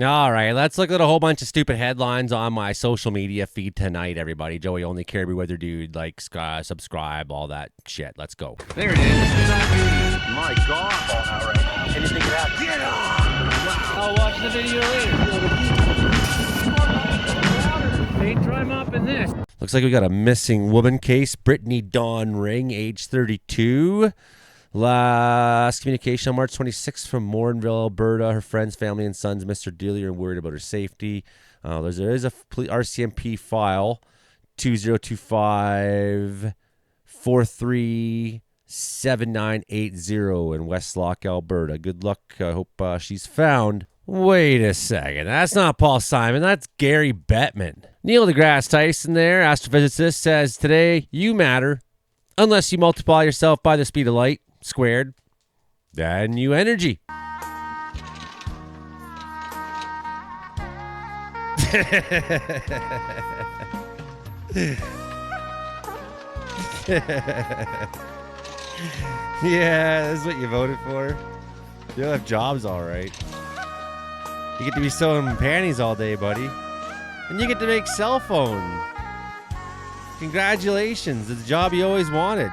All right, let's look at a whole bunch of stupid headlines on my social media feed tonight, everybody. Joey Only Caribou Weather Dude, like, subscribe, all that shit. Let's go. There it is. It's on YouTube. My God. Anything could happen. Get on! Wow. I'll watch the video later. Paint dry mopping this. Looks like we got a missing woman case. Brittany Dawn Ring, age 32. Last communication on March 26th from Morinville, Alberta. Her friends, family, and sons miss her dearly and are worried about her safety. There is a RCMP file, 2025 437980 in Westlock, Alberta. Good luck. I hope she's found. Wait a second. That's not Paul Simon. That's Gary Bettman. Neil deGrasse Tyson there, astrophysicist, says today you matter unless you multiply yourself by the speed of light squared. Then you energy. Yeah, this is what you voted for. You'll have jobs, all right. You get to be sewing panties all day, buddy. And you get to make cell phone. Congratulations. It's the job you always wanted.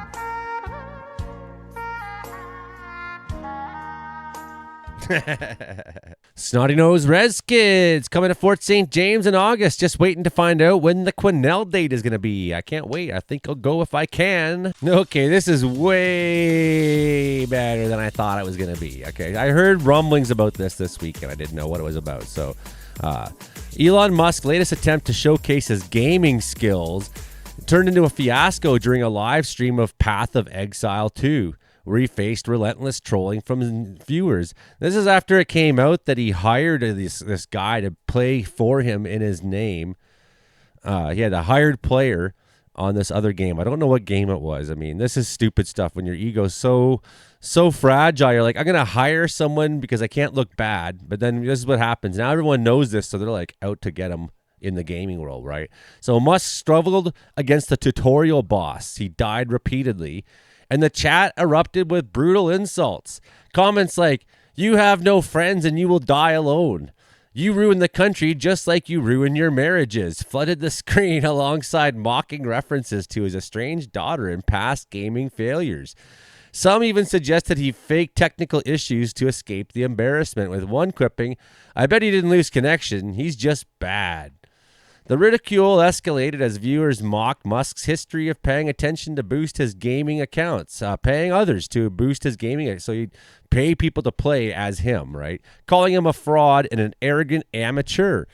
Snotty Nose Res Kids coming to Fort St. James in August. Just waiting to find out when the Quinnell date is going to be. I can't wait. I think I'll go if I can. Okay, this is way better than I thought it was going to be. Okay, I heard rumblings about this week and I didn't know what it was about. So, Elon Musk's latest attempt to showcase his gaming skills turned into a fiasco during a live stream of Path of Exile 2. Where he faced relentless trolling from viewers. This is after it came out that he hired this guy to play for him in his name. He had a hired player on this other game. I don't know what game it was. I mean, this is stupid stuff when your ego's so fragile. You're like, I'm going to hire someone because I can't look bad. But then this is what happens. Now everyone knows this, so they're like out to get him in the gaming world, right? So Musk struggled against the tutorial boss. He died repeatedly. And the chat erupted with brutal insults. Comments like, you have no friends and you will die alone. You ruin the country just like you ruin your marriages. Flooded the screen alongside mocking references to his estranged daughter and past gaming failures. Some even suggested he faked technical issues to escape the embarrassment, with one quipping, I bet he didn't lose connection. He's just bad. The ridicule escalated as viewers mocked Musk's history of paying attention to boost his gaming accounts, paying others to boost his gaming. So he'd pay people to play as him, right? Calling him a fraud and an arrogant amateur.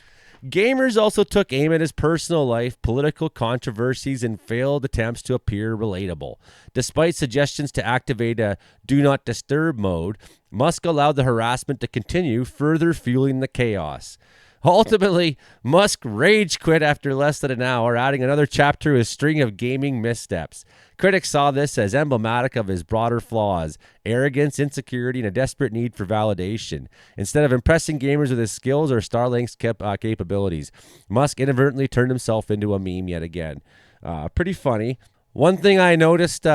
Gamers also took aim at his personal life, political controversies, and failed attempts to appear relatable. Despite suggestions to activate a do not disturb mode, Musk allowed the harassment to continue, further fueling the chaos. Ultimately, Musk rage quit after less than an hour, adding another chapter to his string of gaming missteps. Critics saw this as emblematic of his broader flaws, arrogance, insecurity, and a desperate need for validation. Instead of impressing gamers with his skills or Starlink's capabilities, Musk inadvertently turned himself into a meme yet again. Pretty funny. One thing I noticed,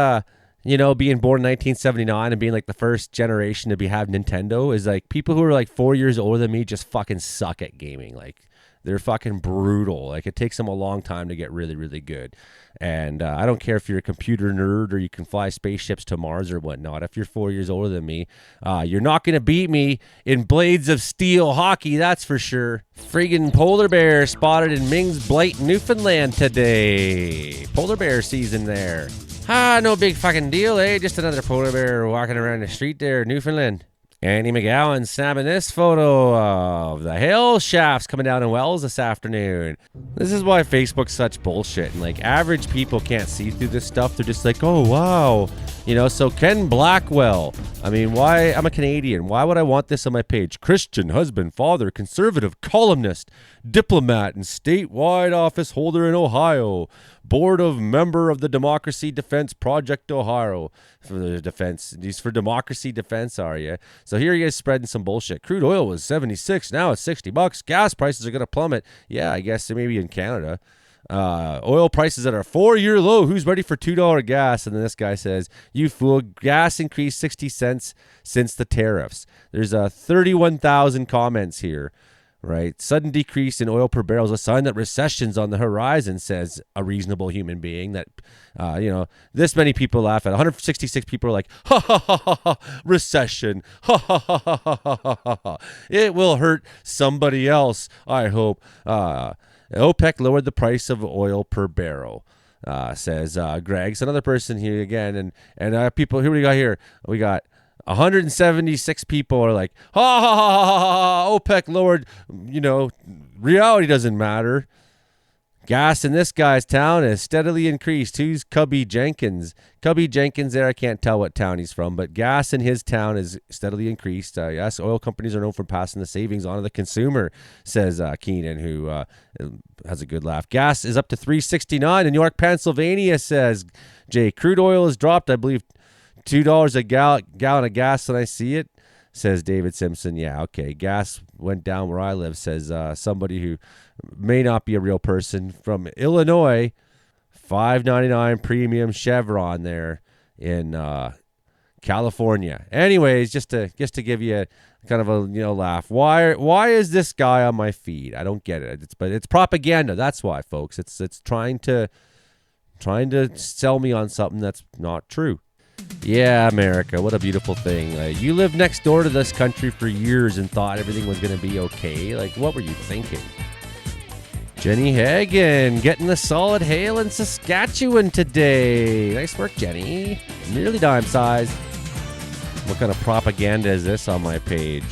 being born in 1979 and being like the first generation to have Nintendo is like people who are like 4 years older than me just fucking suck at gaming. Like they're fucking brutal. Like it takes them a long time to get really, really good. And I don't care if you're a computer nerd or you can fly spaceships to Mars or whatnot. If you're 4 years older than me, you're not going to beat me in Blades of Steel hockey, that's for sure. Friggin' polar bear spotted in Ming's Blight, Newfoundland today. Polar bear season there. No big fucking deal, eh? Just another polar bear walking around the street there, Newfoundland. Andy McGowan snapping this photo of the hail shafts coming down in Wells this afternoon. This is why Facebook's such bullshit. And like average people can't see through this stuff. They're just like, oh, wow. So Ken Blackwell. I mean, why? I'm a Canadian. Why would I want this on my page? Christian, husband, father, conservative, columnist, diplomat, and statewide office holder in Ohio. Board of member of the Democracy Defense Project Ohio. For the defense. These for democracy defense, are you? So here he is spreading some bullshit. Crude oil was 76. Now it's $60. Gas prices are going to plummet. Yeah, I guess maybe in Canada. Oil prices at a 4-year low. Who's ready for $2 gas? And then this guy says, you fool, gas increased 60 cents since the tariffs. There's 31,000 comments here. right? Sudden decrease in oil per barrel is a sign that recession's on the horizon, says a reasonable human being. That, this many people laugh at. 166 people are like, ha ha ha ha ha, recession, ha ha ha ha ha ha ha ha. It will hurt somebody else, I hope. OPEC lowered the price of oil per barrel, says Greg's. Another person here again, and people. Who do we got here? We got 176 people are like, ha ha ha ha ha ha, OPEC lowered, reality doesn't matter. Gas in this guy's town has steadily increased. Who's Cubby Jenkins? Cubby Jenkins there, I can't tell what town he's from, but gas in his town has steadily increased. Yes, oil companies are known for passing the savings on to the consumer, says Keenan, who has a good laugh. Gas is up to $3.69 in York, Pennsylvania, says Jay. Crude oil has dropped, I believe, $2 a gallon of gas when I see it, says David Simpson. Yeah, okay. Gas went down where I live, says somebody who may not be a real person from Illinois. $5.99 premium Chevron there in California. Anyways, just to give you a kind of a laugh. Why is this guy on my feed? I don't get it. But it's propaganda. That's why, folks. It's trying to sell me on something that's not true. Yeah, America, what a beautiful thing. You lived next door to this country for years and thought everything was going to be okay. Like, what were you thinking? Jenny Hagen getting the solid hail in Saskatchewan today. Nice work, Jenny. Nearly dime size. What kind of propaganda is this on my page?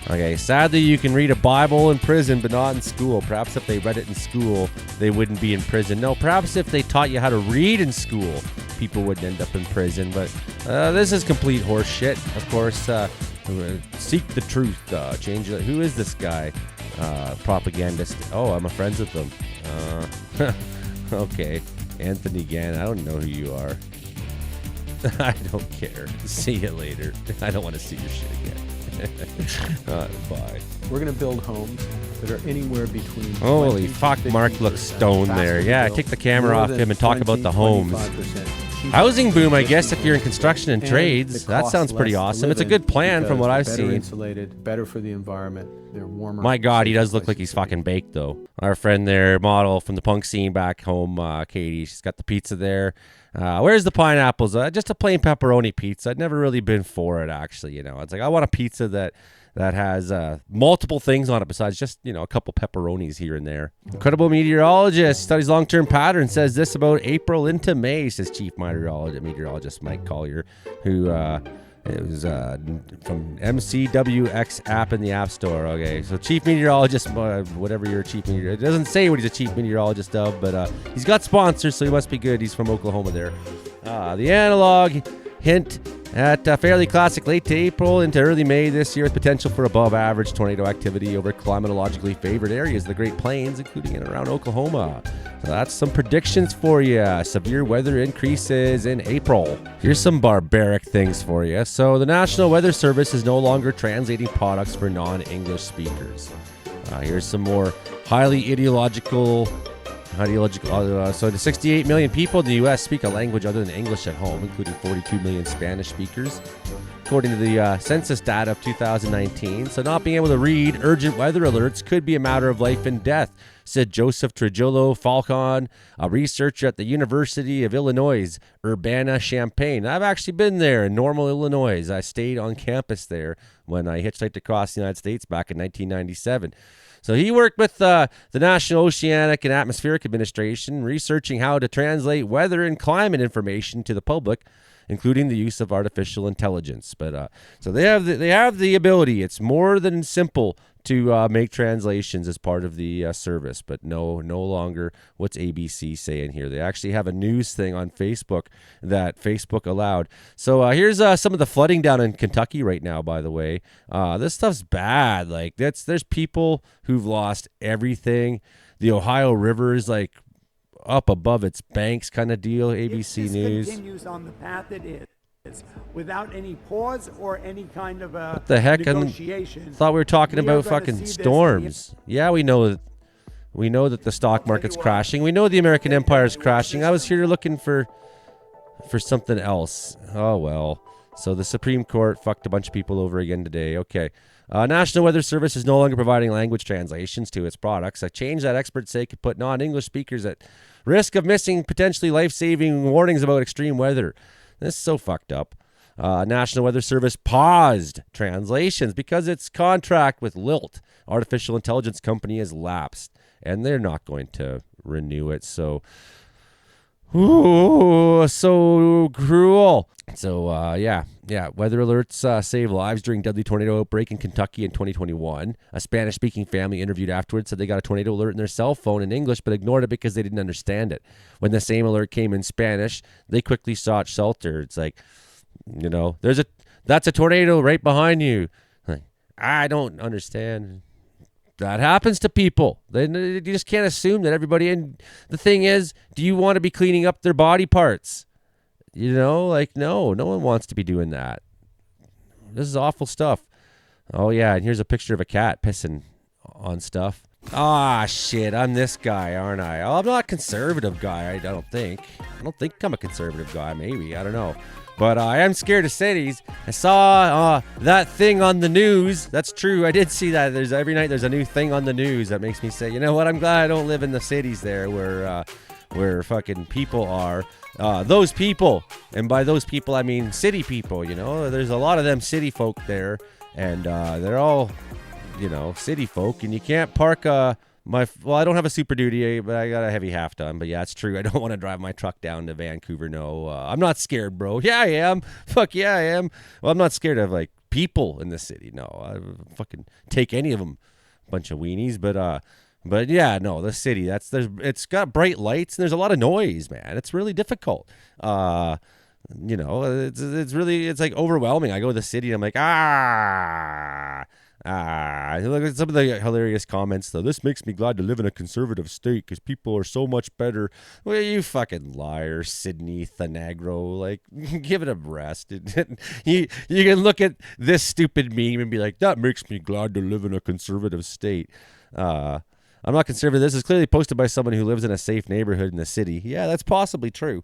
Okay, sadly you can read a Bible in prison but not in school. Perhaps if they read it in school, they wouldn't be in prison. No, perhaps if they taught you how to read in school, people wouldn't end up in prison. But this is complete horse shit. Of course, seek the truth. Change it. Who is this guy? Propagandist. Oh, I'm friends with them. Okay. Anthony Gann. I don't know who you are. I don't care. See you later. I don't want to see your shit again. Bye. We're going to build homes that are anywhere between. Holy fuck, Mark looks stoned there. Yeah, kick the camera off him and talk about the homes. Housing boom, I guess, if you're in construction and trades. That sounds pretty awesome. It's a good plan from what I've seen. Better insulated, better for the environment. They're warmer. My God, he does look like he's fucking baked, though. Our friend there, model from the punk scene back home, Katie, she's got the pizza there. Where's the pineapples? Just a plain pepperoni pizza. I'd never really been for it, actually. It's like I want a pizza that has multiple things on it besides just, a couple pepperonis here and there. Incredible meteorologist studies long-term patterns, says this about April into May, says Chief Meteorologist Mike Collier, who it was from MCWX app in the App Store. Okay, so Chief Meteorologist, whatever your Chief Meteorologist, it doesn't say what he's a Chief Meteorologist of, but he's got sponsors, so he must be good. He's from Oklahoma there. The analog hint at fairly classic late to April into early May this year with potential for above average tornado activity over climatologically favored areas of the Great Plains, including in and around Oklahoma. So that's some predictions for you. Severe weather increases in April. Here's some barbaric things for you. So the National Weather Service is no longer translating products for non-English speakers. Here's some more highly ideological. So the 68 million people in the U.S. speak a language other than English at home, including 42 million Spanish speakers, according to the census data of 2019. So not being able to read urgent weather alerts could be a matter of life and death, said Joseph Trujillo Falcon, a researcher at the University of Illinois, Urbana-Champaign. I've actually been there in Normal, Illinois. I stayed on campus there when I hitchhiked across the United States back in 1997. So he worked with the National Oceanic and Atmospheric Administration, researching how to translate weather and climate information to the public, including the use of artificial intelligence. But so they have the ability. It's more than simple to make translations as part of the service, but no longer. What's ABC saying here? They actually have a news thing on Facebook that Facebook allowed. So here's some of the flooding down in Kentucky right now, by the way. This stuff's bad. Like there's people who've lost everything. The Ohio River is like up above its banks kind of deal. ABC News. Continues on the path it is. Without any pause or any kind of what the heck? negotiation. I thought we were talking about fucking storms. Yeah, we know that the stock market's crashing. We know the American empire is crashing. I was here looking for something else. Oh well. So the Supreme Court fucked a bunch of people over again today. Okay. National Weather Service is no longer providing language translations to its products. A change that experts say could put non-English speakers at risk of missing potentially life-saving warnings about extreme weather. This is so fucked up. National Weather Service paused translations because its contract with Lilt, artificial intelligence company, has lapsed, and they're not going to renew it. So, ooh, so cruel. So, yeah. Weather alerts save lives during deadly tornado outbreak in Kentucky in 2021. A Spanish-speaking family interviewed afterwards said they got a tornado alert in their cell phone in English, but ignored it because they didn't understand it. When the same alert came in Spanish, they quickly sought shelter. It's like, you know, that's a tornado right behind you. Like, I don't understand. That happens to people. You just can't assume that everybody. And the thing is, do you want to be cleaning up their body parts? You know, like, no one wants to be doing that. This is awful stuff. Oh, yeah, and here's a picture of a cat pissing on stuff. Ah, shit, I'm this guy, aren't I? Oh, I'm not a conservative guy, I don't think. I don't think I'm a conservative guy, maybe. I don't know. But I am scared of cities. I saw that thing on the news. That's true. I did see that. Every night there's a new thing on the news that makes me say, you know what? I'm glad I don't live in the cities there where fucking people are. Those people, and by those people I mean city people, you know. There's a lot of them city folk there, and they're all, you know, city folk, and you can't park I don't have a Super Duty, but I got a heavy half ton. But yeah, it's true. I don't want to drive my truck down to Vancouver. No, I'm not scared, bro. Yeah, I am. Fuck yeah, I am. Well, I'm not scared of like people in the city. No, I fucking take any of them. Bunch of weenies, but yeah, no, the city. It's got bright lights and there's a lot of noise, man. It's really difficult. You know, it's like overwhelming. I go to the city and I'm like, look at some of the hilarious comments though. This makes me glad to live in a conservative state because people are so much better. Well, you fucking liar, Sydney Thanagro. Like, give it a rest. You can look at this stupid meme and be like, that makes me glad to live in a conservative state. I'm not conservative. This is clearly posted by someone who lives in a safe neighborhood in the city. Yeah, that's possibly true.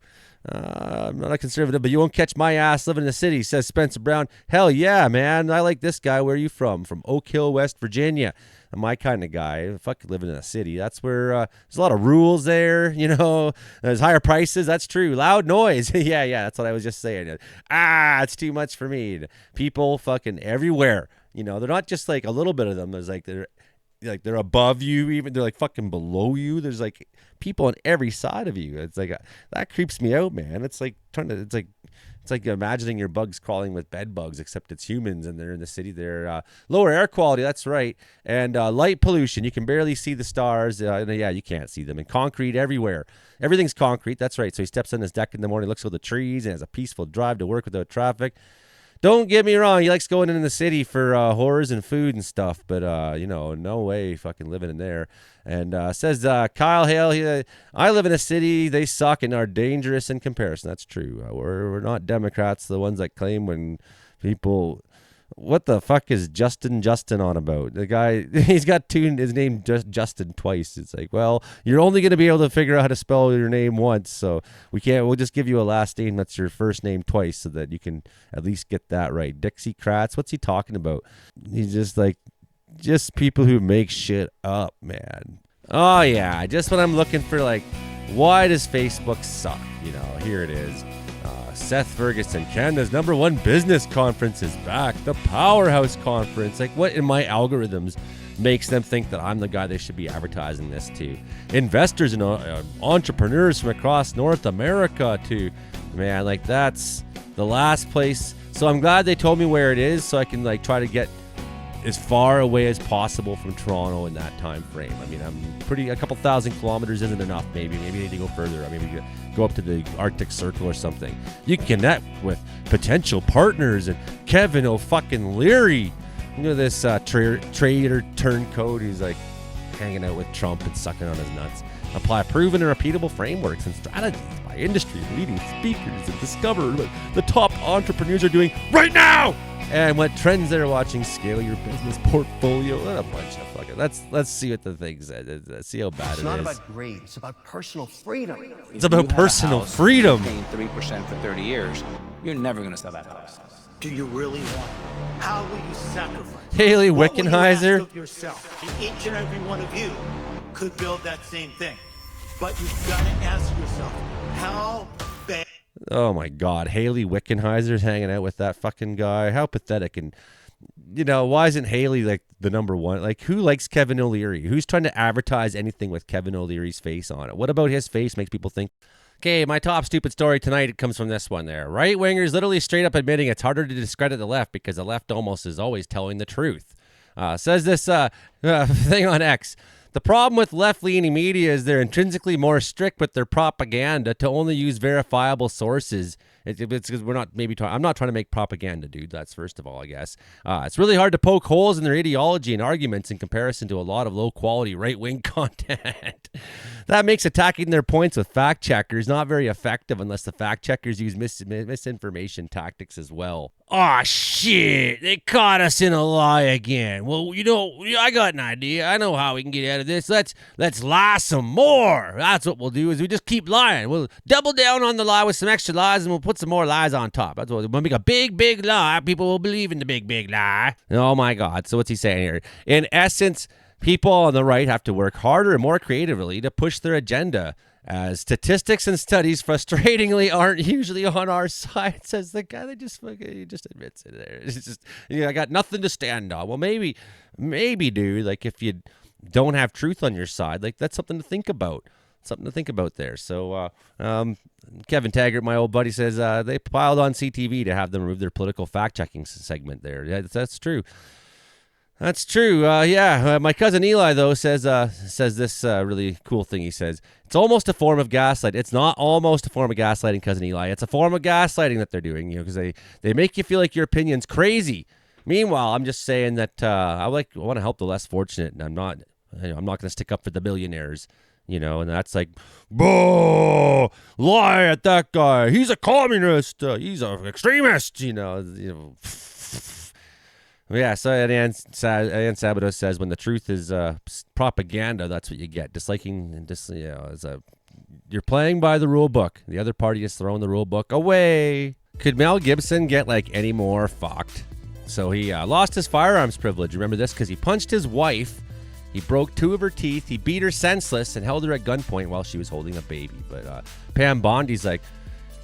I'm not a conservative, but you won't catch my ass living in the city, says Spencer Brown. Hell yeah, man. I like this guy. Where are you from? From Oak Hill, West Virginia. I'm my kind of guy. Fuck living in a city. That's where there's a lot of rules there, you know. There's higher prices. That's true. Loud noise. yeah, that's what I was just saying. It's too much for me. People fucking everywhere. You know, they're not just like a little bit of them. There's like they're above you, even they're like fucking below you. There's like people on every side of you. It's like that creeps me out, man. It's like it's like imagining your bugs crawling with bed bugs, except it's humans and they're in the city. They're lower air quality, that's right, and light pollution. You can barely see the stars. Yeah, you can't see them. And concrete everywhere. Everything's concrete. That's right. So he steps on his deck in the morning, looks at the trees, and has a peaceful drive to work without traffic. Don't get me wrong, he likes going in the city for horrors and food and stuff, but, you know, no way fucking living in there. And says Kyle Hale, I live in a city, they suck and are dangerous in comparison. That's true. We're not Democrats, the ones that claim when people... What the fuck is Justin on about? The guy, he's got his name Justin twice. It's like, well, you're only going to be able to figure out how to spell your name once, so we'll just give you a last name that's your first name twice so that you can at least get that right. Dixie Kratz, what's he talking about? He's just people who make shit up, man. Oh yeah, just when I'm looking for like, why does Facebook suck? You know, here it is. Seth Ferguson, Canada's #1 business conference is back. The Powerhouse Conference. Like, what in my algorithms makes them think that I'm the guy they should be advertising this to? Investors and entrepreneurs from across North America to, man, like that's the last place. So I'm glad they told me where it is so I can like try to get as far away as possible from Toronto in that time frame. I mean, a couple thousand kilometers isn't enough. Maybe I need to go further. I mean, we go up to the Arctic Circle or something. You can connect with potential partners and Kevin O'Leary. You know, this trader turncoat who's like hanging out with Trump and sucking on his nuts. Apply proven and repeatable frameworks and strategies by industry leading speakers and discover what the top entrepreneurs are doing right now and what trends they're watching. Scale your business portfolio. What a bunch of fucking. Let's see what the thing said. Let's see how bad it is. It's not about greed. It's about personal freedom. It's about personal freedom. Paying 3% for 30 years. you're never gonna sell that house. Do you really want it? How will you sacrifice? Haley What will you ask Wickenheiser. of yourself? And each and every one of you could build that same thing. But you've got to ask yourself, how bad? Oh my God, Haley Wickenheiser's hanging out with that fucking guy. How pathetic! And you know, why isn't Haley like the number one? Like, who likes Kevin O'Leary? Who's trying to advertise anything with Kevin O'Leary's face on it? What about his face makes people think? Okay, my top stupid story tonight, it comes from this one there. Right-wingers literally straight up admitting it's harder to discredit the left because the left almost is always telling the truth. Says this thing on X. The problem with left-leaning media is they're intrinsically more strict with their propaganda to only use verifiable sources. It's because we're not maybe I'm not trying to make propaganda, dude. That's first of all, I guess. It's really hard to poke holes in their ideology and arguments in comparison to a lot of low-quality right-wing content. That makes attacking their points with fact checkers not very effective unless the fact checkers use misinformation tactics as well. Aw, shit. They caught us in a lie again. Well, you know, I got an idea. I know how we can get out of this. Let's lie some more. That's what we'll do is we just keep lying. We'll double down on the lie with some extra lies and we'll put some more lies on top. That's what we'll make a big, big lie. People will believe in the big, big lie. Oh, my God. So what's he saying here? In essence, people on the right have to work harder and more creatively to push their agenda, as statistics and studies frustratingly aren't usually on our side, says the guy that just admits it there. It's just, I got nothing to stand on. Well, maybe, dude, like if you don't have truth on your side, like that's something to think about. Something to think about there. So Kevin Taggart, my old buddy, says they piled on CTV to have them remove their political fact-checking segment there. Yeah, that's true. That's true. My cousin Eli, though, says this really cool thing. He says, it's almost a form of gaslighting. It's not almost a form of gaslighting, cousin Eli. It's a form of gaslighting that they're doing, because they make you feel like your opinion's crazy. Meanwhile, I'm just saying that I want to help the less fortunate, and I'm not going to stick up for the billionaires. And that's like, lie at that guy. He's a communist. He's an extremist. Yeah. So Ann Sabato says when the truth is propaganda, that's what you get. Disliking and you're playing by the rule book. The other party is throwing the rule book away. Could Mel Gibson get any more fucked? So he lost his firearms privilege. Remember this? Because he punched his wife. He broke 2 of her teeth. He beat her senseless and held her at gunpoint while she was holding a baby. But Pam Bondi's like,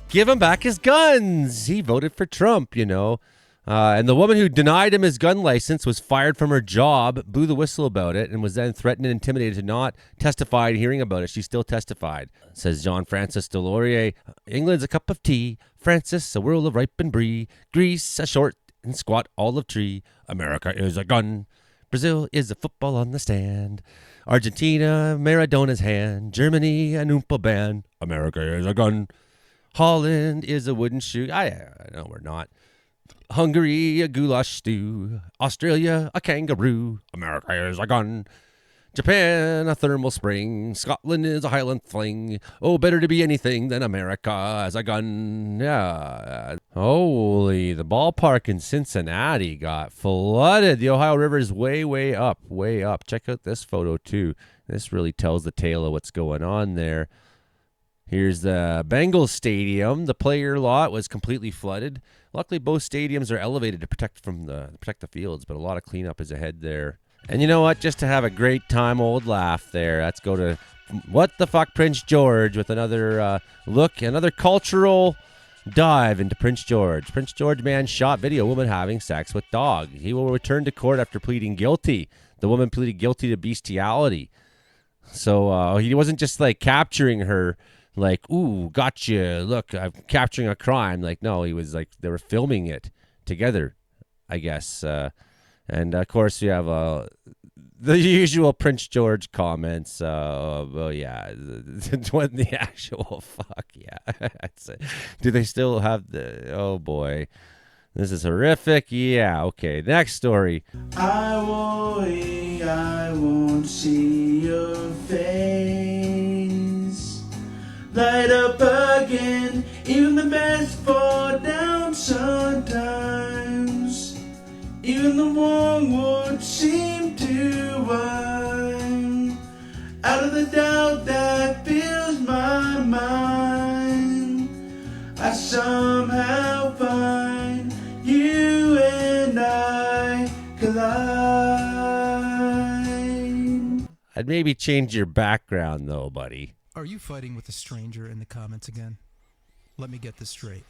give him back his guns. He voted for Trump, And the woman who denied him his gun license was fired from her job, blew the whistle about it, and was then threatened and intimidated to not testify and hearing about it. She still testified. Says John Francis Delorier, England's a cup of tea. Francis, a whirl of ripened brie. Greece, a short and squat olive tree. America is a gun. Brazil is a football on the stand. Argentina, Maradona's hand. Germany, an Oompa band. America is a gun. Holland is a wooden shoe. No, we're not. Hungary, a goulash stew. Australia, a kangaroo. America is a gun. Japan, a thermal spring. Scotland is a Highland fling. Oh, better to be anything than America as a gun. Yeah. Holy, the ballpark in Cincinnati got flooded. The Ohio River is way, way up, way up. Check out this photo, too. This really tells the tale of what's going on there. Here's the Bengals stadium. The player lot was completely flooded. Luckily, both stadiums are elevated to protect the fields, but a lot of cleanup is ahead there. And you know what? Just to have a great time, old laugh there. Let's go to What the Fuck Prince George with another another cultural dive into Prince George. Prince George man shot video woman having sex with dog. He will return to court after pleading guilty. The woman pleaded guilty to bestiality. So he wasn't just capturing her. Ooh, gotcha. Look, I'm capturing a crime. No, he was they were filming it together, I guess. And of course, we have the usual Prince George comments. When the actual fuck, yeah. Do they still have oh boy. This is horrific. Yeah, okay. Next story. I won't see your face. Light up again. Even the best fall down sometimes. Even the wrong would seem to whine out of the doubt that fills my mind. I somehow I'd maybe change your background though, buddy. Are you fighting with a stranger in the comments again? Let me get this straight.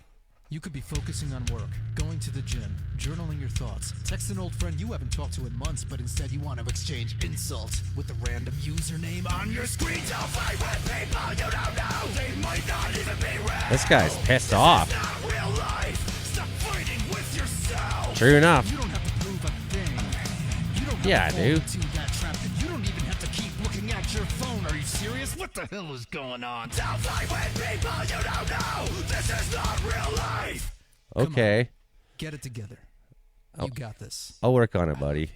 You could be focusing on work, going to the gym, journaling your thoughts, text an old friend you haven't talked to in months, but instead you want to exchange insults with a random username on your screen. Don't fight with people you don't know. They might not even be real. This guy's pissed off. This is not real life. Stop fighting with yourself. True enough. You don't have to prove a thing. You don't have Yeah, I to fall do. into that trap. You don't even have to keep looking at your phone. Are you serious? What the hell is going on? Don't fight with people you don't know. This is not real life. Okay. Get it together. You got this. I'll work on it, buddy.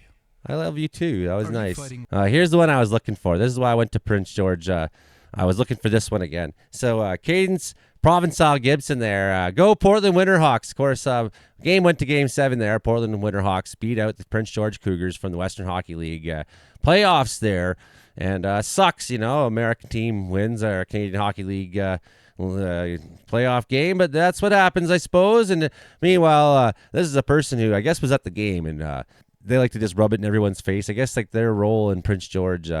I love you too. That was Are you nice. fighting- Here's the one I was looking for. This is why I went to Prince George. I was looking for this one again. So Cadence Provençal Gibson there. Go Portland Winterhawks. Of course, game went to Game 7 there. Portland Winterhawks beat out the Prince George Cougars from the Western Hockey League playoffs there. And sucks, American team wins our Canadian Hockey League playoff game, but that's what happens, I suppose. And meanwhile, this is a person who I guess was at the game, and they like to just rub it in everyone's face. I guess like their role in Prince George,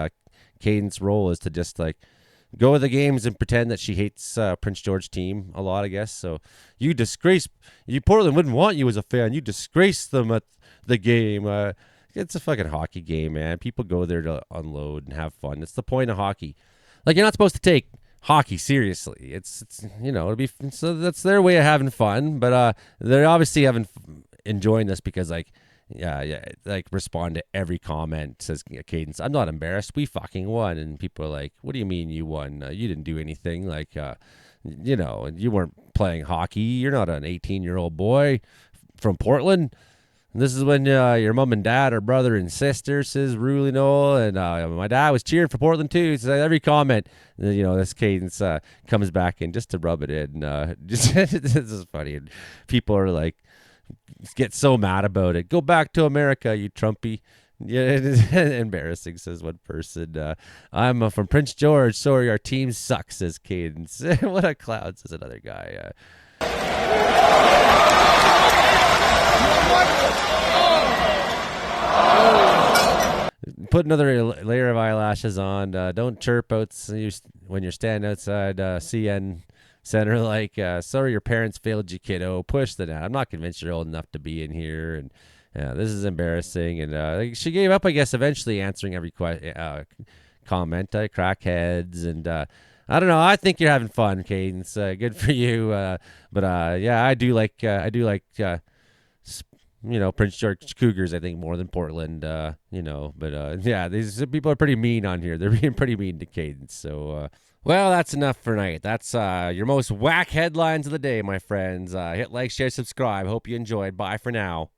Caden's role is to just like go to the games and pretend that she hates Prince George team a lot, I guess. So you Portland wouldn't want you as a fan. You disgrace them at the game. It's a fucking hockey game, man. People go there to unload and have fun. It's the point of hockey. Like, you're not supposed to take hockey seriously. It's it'll be, so that's their way of having fun. But they're obviously enjoying this because like respond to every comment. Says Cadence, I'm not embarrassed. We fucking won. And people are like, what do you mean you won? You didn't do anything. Like, you weren't playing hockey. You're not an 18-year-old boy from Portland. And this is when your mom and dad or brother and sister, says Ruli Noel, and my dad was cheering for Portland too. So every comment, this Cadence comes back in just to rub it in. This is funny. And people are like, get so mad about it. Go back to America, you Trumpy. Yeah, it is embarrassing, says one person. I'm from Prince George. Sorry, our team sucks, says Cadence. What a clown, says another guy. Put another layer of eyelashes on. Don't chirp out when you're standing outside CN Center like, sorry your parents failed you, kiddo. Push the net. I'm not convinced you're old enough to be in here. And this is embarrassing. And she gave up, I guess, eventually answering every comment. Crackheads. And I don't know. I think you're having fun, Cadence. Good for you. But yeah, I do like Prince George Cougars, I think, more than Portland, but yeah, these people are pretty mean on here. They're being pretty mean to Cadence. So, well, that's enough for tonight. That's your most whack headlines of the day, my friends. Hit like, share, subscribe. Hope you enjoyed. Bye for now.